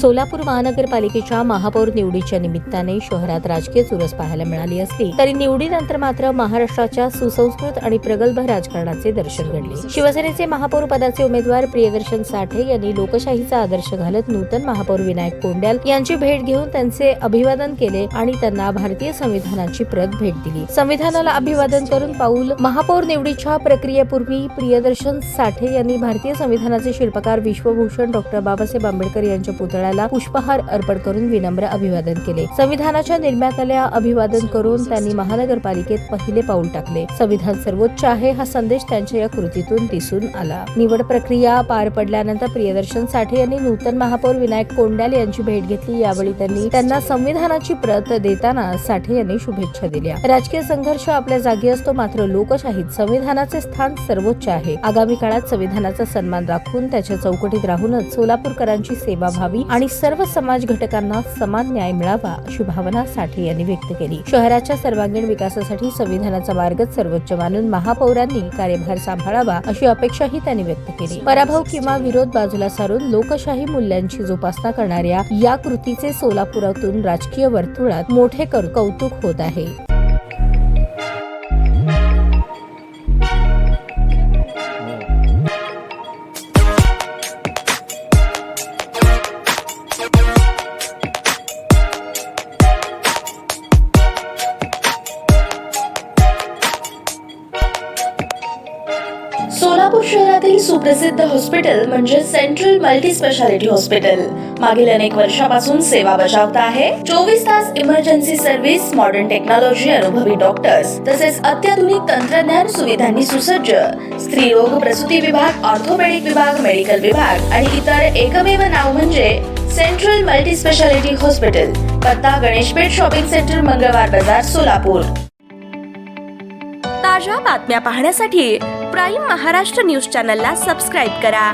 सोलापूर महानगरपालिकेच्या महापौर निवडीच्या निमित्ताने शहरात राजकीय चुरस पाहायला मिळाली असली तरी निवडीनंतर मात्र महाराष्ट्राच्या सुसंस्कृत आणि प्रगल्भ राजकारणाचे दर्शन घडले। शिवसेनेचे महापौर पदाचे उमेदवार प्रियदर्शन साठे यांनी लोकशाहीचा आदर्श घालत नूतन महापौर विनायक कोंड्याल यांची भेट घेऊन त्यांचे अभिवादन केले आणि त्यांना भारतीय संविधानाची प्रत भेट दिली। संविधानाला अभिवादन करून पाऊल महापौर निवडीच्या प्रक्रियेपूर्वी प्रियदर्शन साठे यांनी भारतीय संविधानाचे शिल्पकार विश्वभूषण डॉ. बाबासाहेब आंबेडकर यांच्या पुतळ्याला पुष्पहार अर्पण करून विनम्र अभिवादन केले। संविधानाच्या निर्मात्याला अभिवादन करून त्यांनी महानगरपालिकेत पहिले पाऊल टाकले। संविधान सर्वोच्च आहे हा संदेश त्यांच्या या कृतीतून दिसून आला। निवड प्रक्रिया पार पडल्यानंतर प्रियदर्शन साठे यांनी नूतन महापौर विनायक कोंड्याल यांची भेट घेतली। यावेळी त्यांना संविधानाची प्रत देताना साठे यांनी शुभेच्छा दिल्या। राजकीय संघर्ष आपल्या जागी असतो, मात्र लोकशाहीत संविधानाचे स्थान सर्वोच्च आहे। आगामी काळात संविधानाचा सन्मान राखून त्याच्या चौकटीत राहूनच सोलापूरकरांची सेवा व्हावी आणि सर्व समाज घटकांना समान न्याय मिळावा अशी भावना साठे यांनी व्यक्त केली। शहराच्या सर्वांगीण विकासासाठी संविधानाचा मार्गच सर्वोच्च मानून महापौरांनी कार्यभार सांभाळावा अशी अपेक्षाही त्यांनी व्यक्त केली। पराभव किंवा विरोध बाजूला सारून लोकशाही मूल्यांची जोपासना करणाऱ्या या कृतीचे सोलापुरातून राजकीय वर्तुळात मोठे कौतुक होत आहे। सोलापूर शहरातील सुप्रसिद्ध हॉस्पिटल म्हणजे सेंट्रल मल्टी स्पेशालिटी हॉस्पिटल मागील अनेक वर्षापासून सेवा बजावत आहे। 24 तास इमर्जन्सी सर्व्हिस, मॉडर्न टेक्नॉलॉजी, अनुभवी डॉक्टर्स तसेच अत्याधुनिक तंत्रज्ञान सुविधांनी सुसज्ज स्त्रीरोग प्रसूती विभाग, ऑर्थोपेडिक विभाग, मेडिकल विभाग आणि इतर एकमेव नाव म्हणजे सेंट्रल मल्टी स्पेशालिटी हॉस्पिटल। पत्ता गणेशपेठ शॉपिंग सेंटर, मंगळवार बाजार, सोलापूर। ताज्या बातम्या पाहण्यासाठी प्राईम महाराष्ट्र न्यूज चॅनलला सबस्क्राईब करा।